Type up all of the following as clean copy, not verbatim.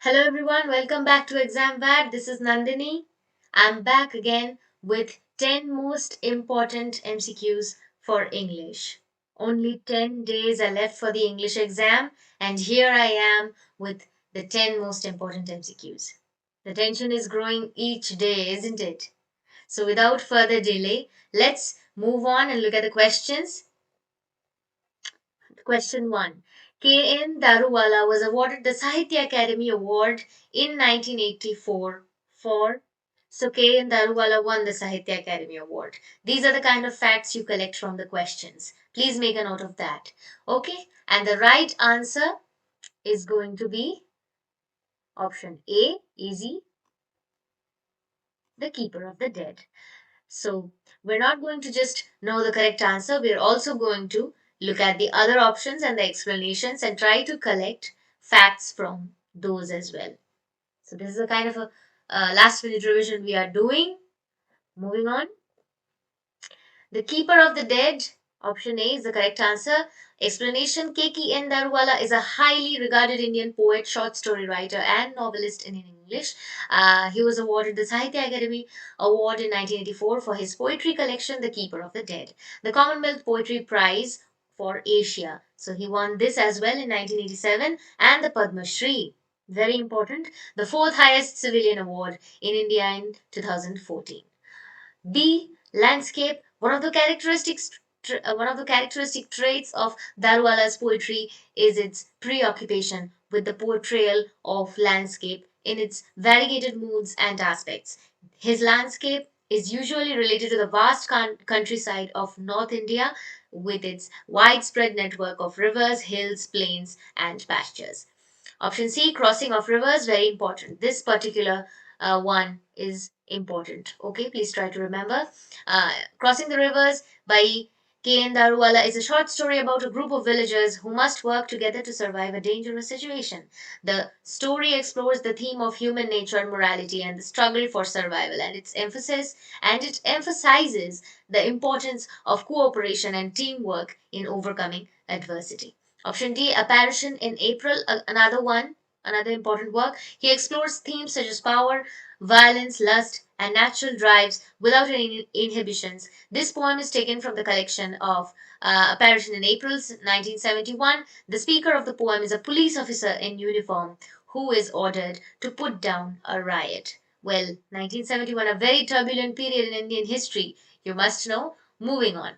Hello everyone, welcome back to Exam Bad. This is Nandini. I'm back again with 10 most important MCQs for English. Only 10 days are left for the English exam, and here I am with the 10 most important MCQs. The tension is growing each day, isn't it? So without further delay, let's move on and look at the questions. Question 1. K.N. Daruwala was awarded the Sahitya Academy Award in 1984 for. So K.N. Daruwala won the Sahitya Academy Award. These are the kind of facts you collect from the questions. Please make a note of that. Okay, and the right answer is going to be option A, easy, the keeper of the dead. So we're not going to just know the correct answer, we're also going to look at the other options and the explanations and try to collect facts from those as well. So this is a kind of a last minute revision we are doing. Moving on. The Keeper of the Dead, option A, is the correct answer. Explanation: K.K.N. Daruwala is a highly regarded Indian poet, short story writer, and novelist in English. He was awarded the Sahitya Academy Award in 1984 for his poetry collection, The Keeper of the Dead, the Commonwealth Poetry Prize for Asia. So he won this as well in 1987, and the Padma Shri. Very important, the fourth highest civilian award in India in 2014. B. Landscape. One of the characteristic traits of Darwala's poetry is its preoccupation with the portrayal of landscape in its variegated moods and aspects. His landscape is usually related to the vast countryside of North India with its widespread network of rivers, hills, plains, and pastures. Option C, crossing of rivers, very important. This particular one is important. Okay, please try to remember. Crossing the Rivers by K.N. Daruwala is a short story about a group of villagers who must work together to survive a dangerous situation. The story explores the theme of human nature, morality, and the struggle for survival, and it emphasizes the importance of cooperation and teamwork in overcoming adversity. Option D, Apparition in April, another important work. He explores themes such as power, violence, lust, and natural drives without any inhibitions. This poem is taken from the collection of Apparition in April 1971. The speaker of the poem is a police officer in uniform who is ordered to put down a riot. Well, 1971, a very turbulent period in Indian history, you must know. Moving on.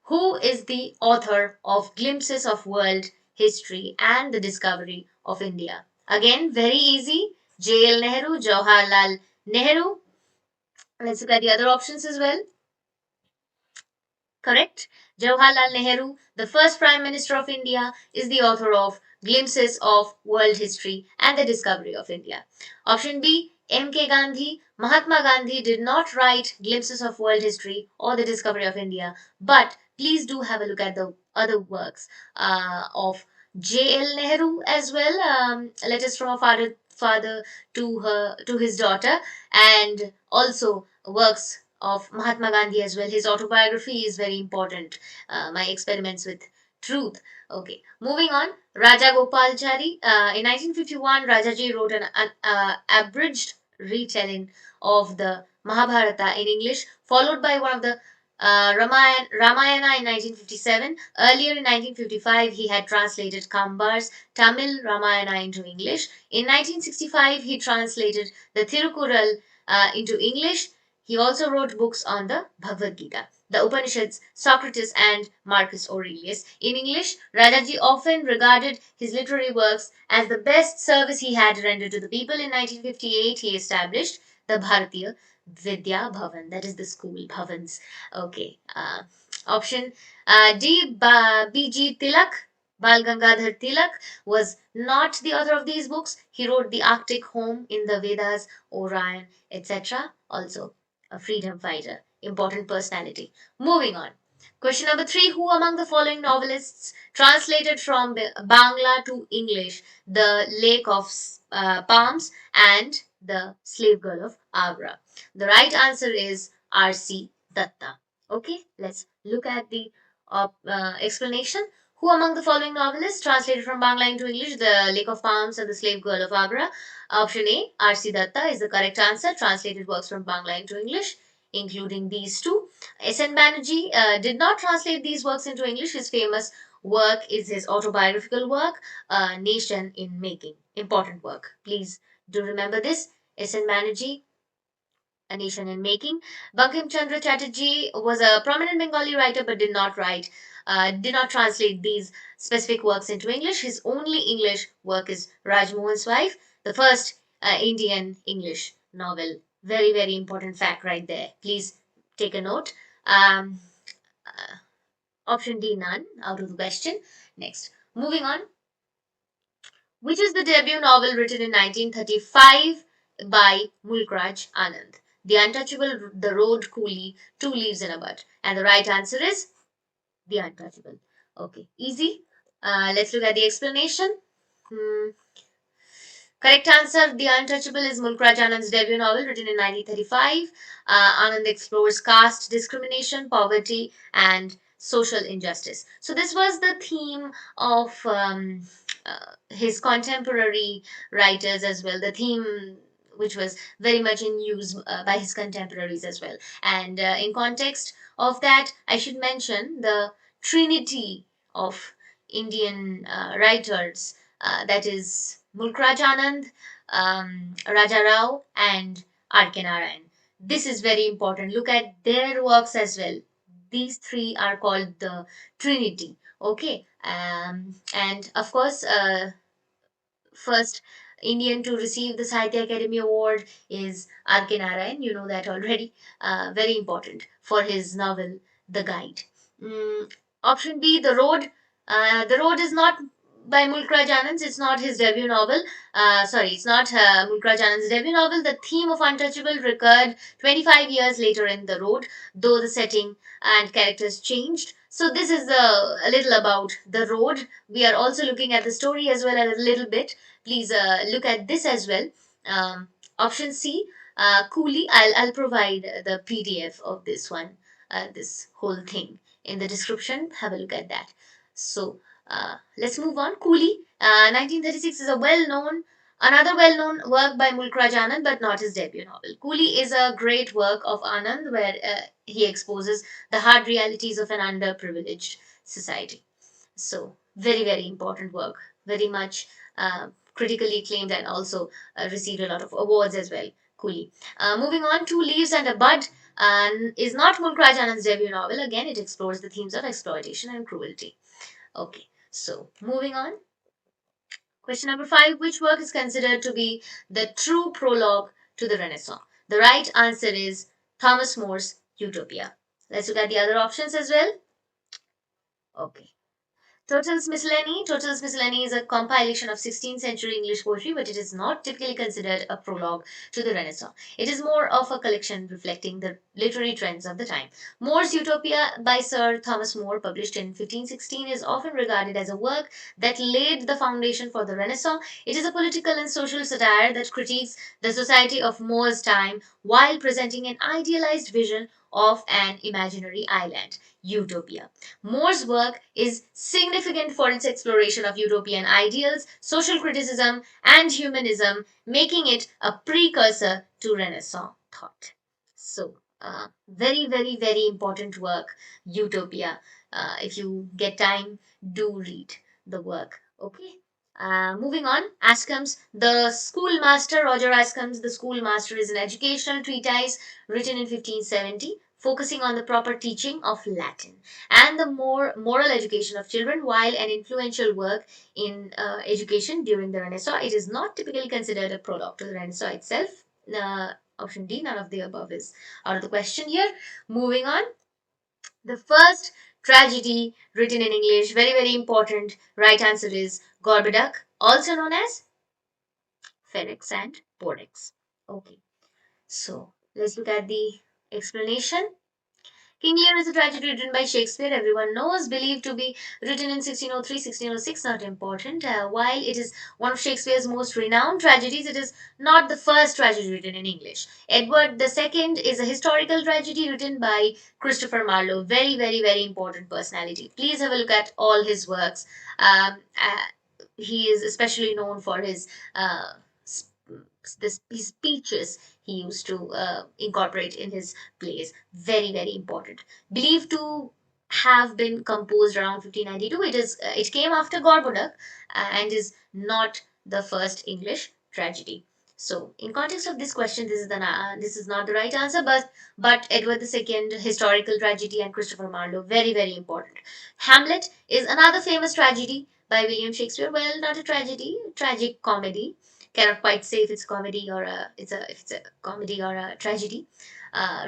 Who is the author of Glimpses of World History and the Discovery of India? Again, very easy. J.L. Nehru, Jawaharlal Nehru. Let's look at the other options as well. Correct. Jawaharlal Nehru, the first Prime Minister of India, is the author of Glimpses of World History and the Discovery of India. Option B, M.K. Gandhi. Mahatma Gandhi did not write Glimpses of World History or the Discovery of India, but please do have a look at the other works of J.L. Nehru as well. Letters from a father to his daughter, and also works of Mahatma Gandhi as well. His autobiography is very important. My experiments with truth. Okay, moving on. Raja Gopalchari. In 1951, Rajaji wrote an abridged retelling of the Mahabharata in English, followed by one of the Ramayana in 1957. Earlier in 1955, he had translated Kambar's Tamil Ramayana into English. In 1965, he translated the Thirukural into English. He also wrote books on the Bhagavad Gita, the Upanishads, Socrates, and Marcus Aurelius. In English, Rajaji often regarded his literary works as the best service he had rendered to the people. In 1958, he established the Bharatiya Vidya Bhavan, that is the school bhavans. Okay. Option D, B.G. Tilak. Bal Gangadhar Tilak was not the author of these books. He wrote The Arctic Home in the Vedas, Orion, etc. Also a freedom fighter, important personality. Moving on. Question number 3. Who among the following novelists translated from Bangla to English The Lake of Palms and The Slave Girl of Agra? The right answer is R.C. Datta. Okay, let's look at the explanation. Who among the following novelists translated from Bangla into English The Lake of Palms and The Slave Girl of Agra? Option A, R.C. Datta is the correct answer. Translated works from Bangla into English, including these two. S.N. Banerjee did not translate these works into English. His famous work is his autobiographical work, Nation in Making. Important work. Please do remember this. S.N. Banerjee, A Nation in Making. Bankim Chandra Chatterjee was a prominent Bengali writer but did not translate these specific works into English. His only English work is Rajmohan's Wife, the first Indian English novel. Very, very important fact right there. Please take a note. Um, Option D, none, out of the question. Next, moving on. Which is the debut novel written in 1935 by Mulkraj Anand? The Untouchable, The Road Coolie, Two Leaves in a Bud. And the right answer is The Untouchable. Okay, easy. Let's look at the explanation. Hmm. Correct answer, The Untouchable is Mulkraj Anand's debut novel written in 1935. Anand explores caste discrimination, poverty, and social injustice. So, this was the theme of his contemporary writers as well, the theme which was very much in use by his contemporaries as well. And in context of that, I should mention the trinity of Indian writers, that is Mulkraj Anand, Raja Rao, and R.K. Narayan. This is very important. Look at their works as well. These three are called the Trinity. Okay, and of course, first Indian to receive the Sahitya Academy Award is R.K. Narayan. You know that already. Very important for his novel The Guide. Option B, The Road. The Road is not by Mulkraj Anand. It's not his debut novel. Sorry, it's not Mulkraj Anand's debut novel. The theme of Untouchable recurred 25 years later in The Road, though the setting and characters changed. So this is a little about The Road. We are also looking at the story as well a little bit. Please look at this as well. Option C, Coolie. I'll provide the PDF of this one, this whole thing in the description. Have a look at that. So let's move on. Coolie, 1936 is a another well-known work by Mulkraj Anand, but not his debut novel. Coolie is a great work of Anand where he exposes the hard realities of an underprivileged society. So, very, very important work. Very much critically acclaimed and also received a lot of awards as well. Coolie. Moving on, Two Leaves and a Bud is not Mulkraj Anand's debut novel. Again, it explores the themes of exploitation and cruelty. Okay, so moving on. Question number 5. Which work is considered to be the true prologue to the Renaissance? The right answer is Thomas More's Utopia. Let's look at the other options as well. Okay. Total's Miscellany is a compilation of 16th century English poetry, but it is not typically considered a prologue to the Renaissance. It is more of a collection reflecting the literary trends of the time. More's Utopia by Sir Thomas More, published in 1516, is often regarded as a work that laid the foundation for the Renaissance. It is a political and social satire that critiques the society of More's time while presenting an idealized vision of an imaginary island, Utopia. More's work is significant for its exploration of utopian ideals, social criticism, and humanism, making it a precursor to Renaissance thought. So, very, very, very important work, Utopia. If you get time, do read the work. Okay. Moving on, The Schoolmaster, Roger Ascham's The Schoolmaster is an educational treatise written in 1570, focusing on the proper teaching of Latin and the more moral education of children. While an influential work in education during the Renaissance, it is not typically considered a prologue to the Renaissance itself. Option D, none of the above is out of the question here. Moving on, the first tragedy written in English, very, very important. Right answer is Gorboduc, also known as Ferrex and Porrex. Okay, so let's look at the explanation. King Lear is a tragedy written by Shakespeare. Everyone knows, believed to be written in 1603, 1606. Not important. While it is one of Shakespeare's most renowned tragedies, it is not the first tragedy written in English. Edward II is a historical tragedy written by Christopher Marlowe. Very, very, very important personality. Please have a look at all his works. He is especially known for his his speeches he used to incorporate in his plays. Very, very important. Believed to have been composed around 1592. It came after Gorboduc and is not the first English tragedy. So, in context of this question, this is not the right answer, but Edward II, historical tragedy, and Christopher Marlowe, very, very important. Hamlet is another famous tragedy by William Shakespeare. Well, not a tragedy, tragic comedy. Cannot quite say if it's comedy or if it's a comedy or a tragedy.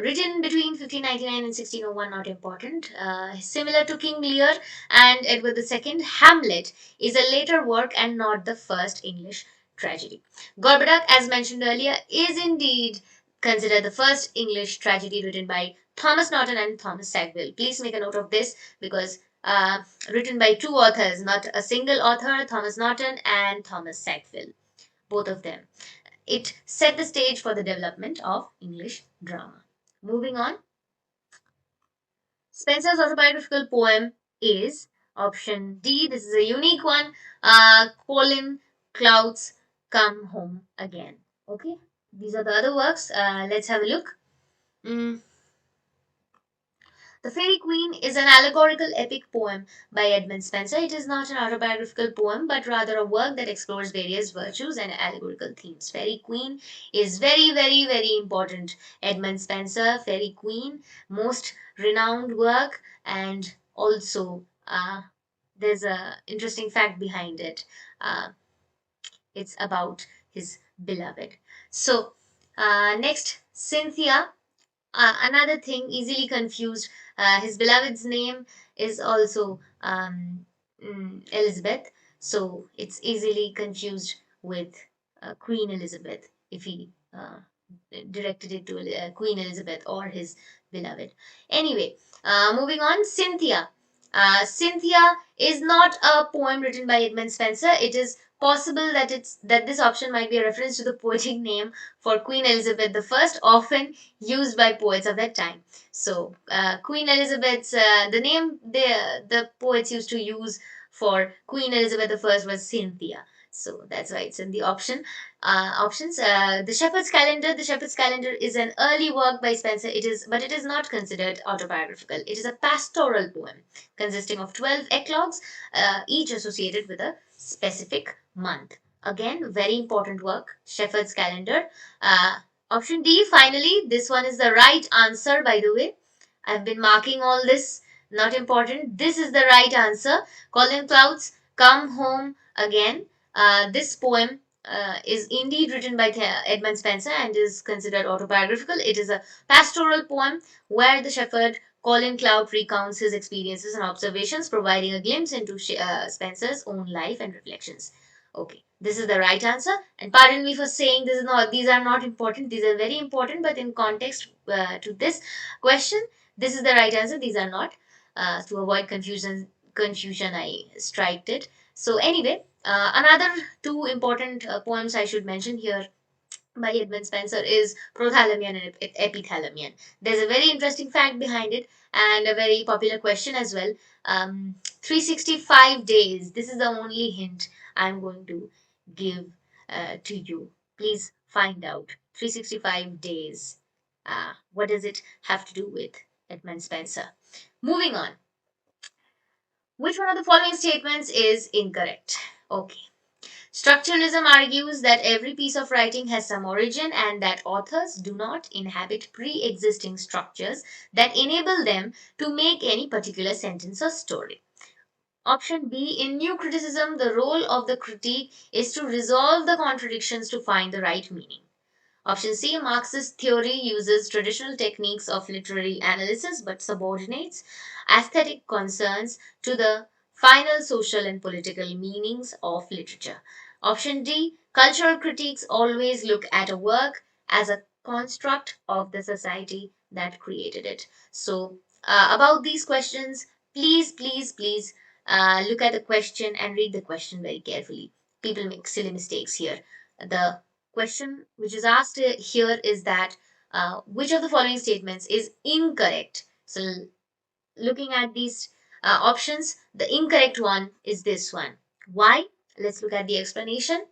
Written between 1599 and 1601, not important. Similar to King Lear and Edward II, Hamlet is a later work and not the first English tragedy. Gorboduc, as mentioned earlier, is indeed considered the first English tragedy written by Thomas Norton and Thomas Sackville. Please make a note of this because written by two authors, not a single author, Thomas Norton and Thomas Sackville, both of them. It set the stage for the development of English drama. Moving on, Spenser's autobiographical poem is option D. This is a unique one. Colin Clouds Come Home Again. Okay, these are the other works. Let's have a look. Mm, The Fairy Queen is an allegorical epic poem by Edmund Spenser. It is not an autobiographical poem, but rather a work that explores various virtues and allegorical themes. Fairy Queen is very, very, very important. Edmund Spenser, Fairy Queen, most renowned work, and also there's a interesting fact behind it. Uh, it's about his beloved. So, next, Cynthia, another thing easily confused. His beloved's name is also Elizabeth, so it's easily confused with Queen Elizabeth if he directed it to Queen Elizabeth or his beloved. Anyway, moving on, Cynthia. Cynthia is not a poem written by Edmund Spenser. It is possible that this option might be a reference to the poetic name for Queen Elizabeth I, often used by poets of that time. So, Queen Elizabeth's the name the poets used to use for Queen Elizabeth I was Cynthia. So that's why it's in the options. The Shepherd's Calendar. The Shepherd's Calendar is an early work by Spenser. But it is not considered autobiographical. It is a pastoral poem consisting of 12 eclogues, each associated with a specific month. Again, very important work. Shepherd's Calendar. Uh, Option D, finally, this one is the right answer, by the way. I've been marking all this, not important. This is the right answer. Colin Clouds, Come Home Again. This poem is indeed written by Edmund Spenser and is considered autobiographical. It is a pastoral poem where the shepherd Colin Cloud recounts his experiences and observations, providing a glimpse into Spenser's own life and reflections. Okay, this is the right answer. And pardon me for saying this is not; these are not important. These are very important, but in context to this question, this is the right answer. These are not. To avoid confusion, I striked it. So anyway, another two important poems I should mention here by Edmund Spenser is Prothalamion and Epithalamion. There's a very interesting fact behind it and a very popular question as well. 365 days. This is the only hint I'm going to give to you. Please find out. 365 days. What does it have to do with Edmund Spenser? Moving on. Which one of the following statements is incorrect? Okay. Structuralism argues that every piece of writing has some origin and that authors do not inhabit pre existing structures that enable them to make any particular sentence or story. Option B, in New Criticism, the role of the critique is to resolve the contradictions to find the right meaning. Option C, Marxist theory uses traditional techniques of literary analysis but subordinates aesthetic concerns to the final social and political meanings of literature. Option D, cultural critiques always look at a work as a construct of the society that created it. So, about these questions, please look at the question and read the question very carefully. People make silly mistakes here. The question which is asked here is that which of the following statements is incorrect? So, looking at these options, the incorrect one is this one. Why? Let's look at the explanation.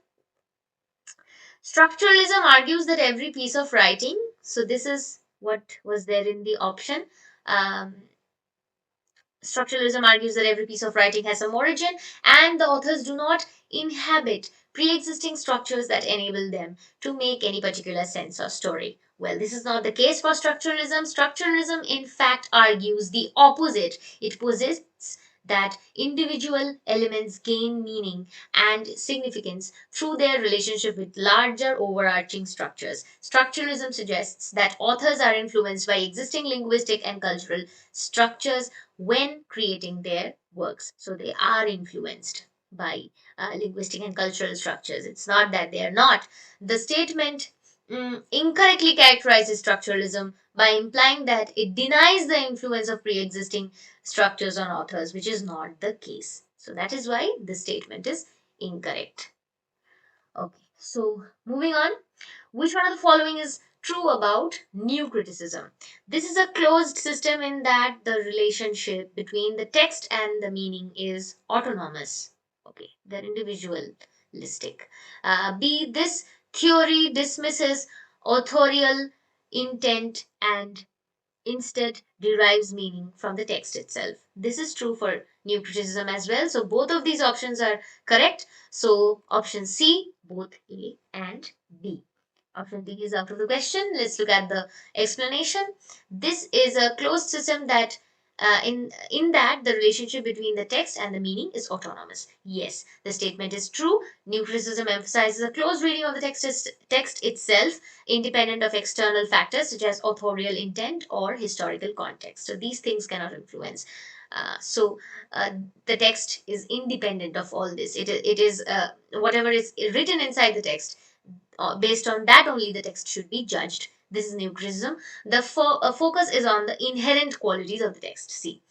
Structuralism argues that every piece of writing, so this is what was there in the option. Um, Structuralism argues that every piece of writing has some origin, and the authors do not inhabit pre existing structures that enable them to make any particular sense or story. Well, this is not the case for structuralism. Structuralism, in fact, argues the opposite. It posits that individual elements gain meaning and significance through their relationship with larger overarching structures. Structuralism suggests that authors are influenced by existing linguistic and cultural structures when creating their works. So they are influenced by linguistic and cultural structures. It's not that they are not. The statement incorrectly characterizes structuralism by implying that it denies the influence of pre existing structures on authors, which is not the case. So that is why this statement is incorrect. Okay, so moving on. Which one of the following is true about new criticism? This is a closed system in that the relationship between the text and the meaning is autonomous. Okay, they're individualistic. B. This theory dismisses authorial intent and instead derives meaning from the text itself. This is true for new criticism as well. So both of these options are correct. So option C, both A and B. Option D is out of the question. Let's look at the explanation. This is a closed system that in that the relationship between the text and the meaning is autonomous. Yes, the statement is true. New criticism emphasizes a close reading of the text itself, independent of external factors such as authorial intent or historical context. So these things cannot influence. So the text is independent of all this. It is whatever is written inside the text. Based on that only the text should be judged. This is new criticism. The focus is on the inherent qualities of the text. See,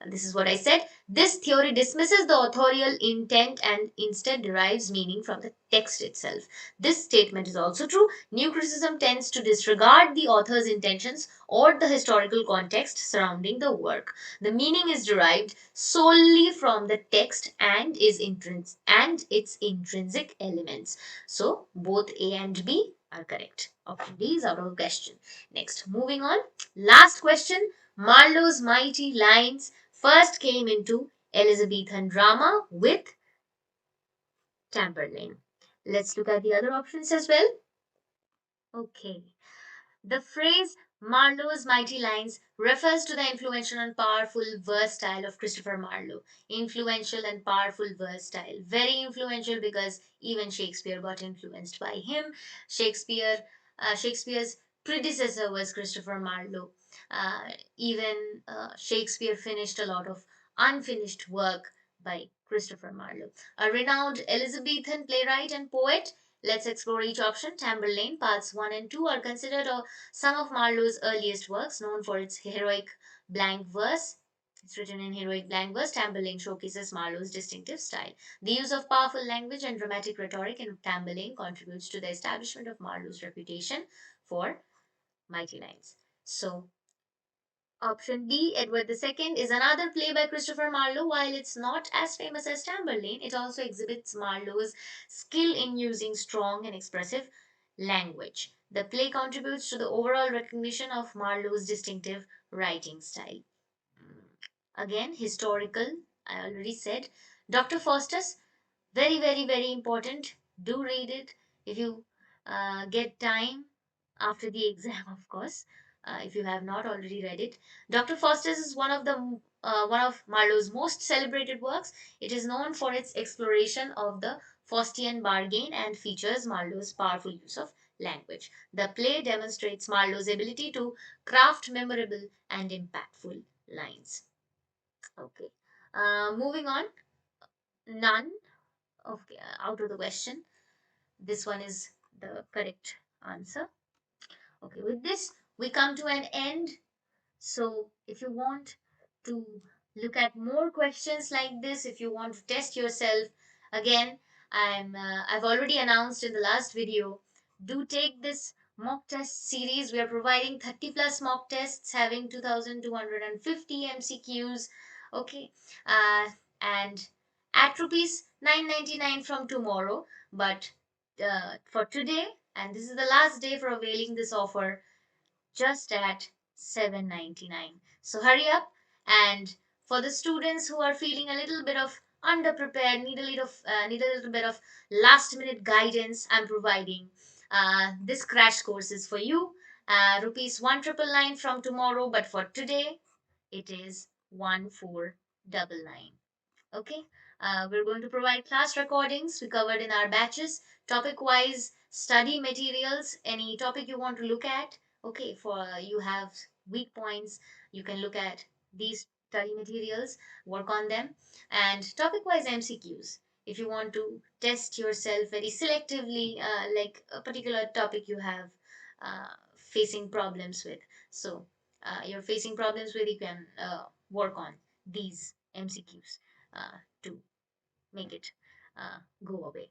this is what I said. This theory dismisses the authorial intent and instead derives meaning from the text itself. This statement is also true. New criticism tends to disregard the author's intentions or the historical context surrounding the work. The meaning is derived solely from the text and its intrinsic elements. So both A and B are correct. Option D is out of the question. Next, moving on. Last question. Marlowe's mighty lines first came into Elizabethan drama with Tamburlaine. Let's look at the other options as well. Okay. The phrase Marlowe's mighty lines refers to the influential and powerful verse style of Christopher Marlowe. Influential and powerful verse style. Very influential because even Shakespeare got influenced by him. Shakespeare's predecessor was Christopher Marlowe. Even Shakespeare finished a lot of unfinished work by Christopher Marlowe. A renowned Elizabethan playwright and poet. Let's explore each option. Tamburlaine, parts 1 and 2 are considered some of Marlowe's earliest works, known for its heroic blank verse. It's written in heroic blank verse. Tamburlaine showcases Marlowe's distinctive style. The use of powerful language and dramatic rhetoric in Tamburlaine contributes to the establishment of Marlowe's reputation for mighty lines. So, option B, Edward II, is another play by Christopher Marlowe. While it's not as famous as Tamburlaine, it also exhibits Marlowe's skill in using strong and expressive language. The play contributes to the overall recognition of Marlowe's distinctive writing style. Again, historical, I already said. Dr. Faustus, very important. Do read it if you get time after the exam, of course. If you have not already read it, Dr. Faustus is one of Marlowe's most celebrated works. It is known for its exploration of the Faustian bargain and features Marlowe's powerful use of language. The play demonstrates Marlowe's ability to craft memorable and impactful lines. Okay. Moving on. None. Okay, out of the question. This one is the correct answer. Okay, with this, we come to an end So if you want to look at more questions like this, if you want to test yourself, again, I've already announced in the last video, do take this mock test series. We are providing 30 plus mock tests having 2250 MCQs. Okay. And at rupees 999 from tomorrow, but for today, and this is the last day for availing this offer, just at 799. So hurry up. And for the students who are feeling a little bit of underprepared, need a little bit of last minute guidance, I'm providing this crash course is for you. Rupees 1999 from tomorrow, but for today it is 1499. Okay. We're going to provide class recordings we covered in our batches, topic wise study materials, any topic you want to look at. Okay, for you have weak points, you can look at these study materials, work on them, and topic wise MCQs. If you want to test yourself very selectively, like a particular topic you have facing problems with, so you're facing problems with, you can work on these MCQs to make it go away.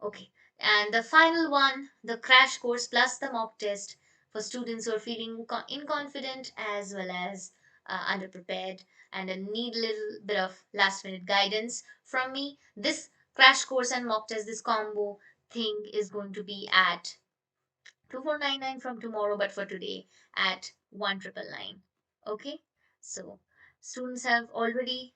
Okay, and the final one, the crash course plus the mock test for students who are feeling inconfident as well as underprepared and need a little bit of last minute guidance from me. This crash course and mock test, this combo thing is going to be at 2499 from tomorrow, but for today at 1999. Okay, so students have already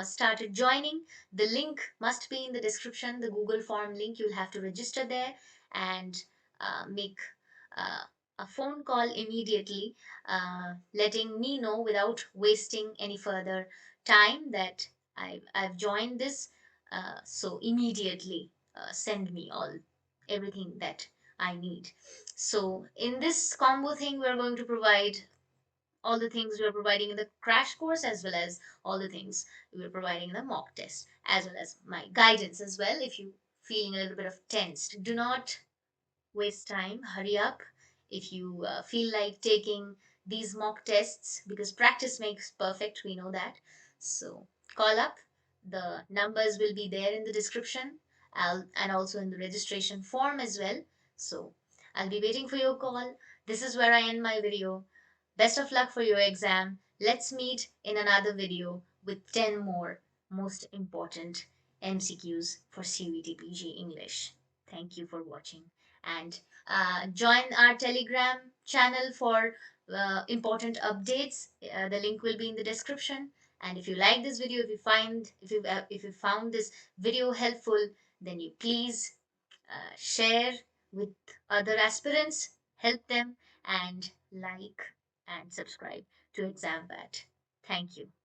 started joining. The link must be in the description, the Google form link. You'll have to register there and make uh, a phone call immediately, letting me know without wasting any further time that I've joined this. So immediately send me all everything that I need. So in this combo thing, we're going to provide all the things we're providing in the crash course as well as all the things we're providing in the mock test as well as my guidance as well. If you feeling a little bit of tensed, do not waste time, hurry up. If you feel like taking these mock tests, because practice makes perfect, we know that. So call up, the numbers will be there in the description, and also in the registration form as well. So I'll be waiting for your call. This is where I end my video. Best of luck for your exam. Let's meet in another video with 10 more most important MCQs for CVTPG English. Thank you for watching, and join our Telegram channel for important updates. The link will be in the description. And if you like this video, if you found this video helpful, then you please share with other aspirants, help them, and like and subscribe to ExamBat. Thank you.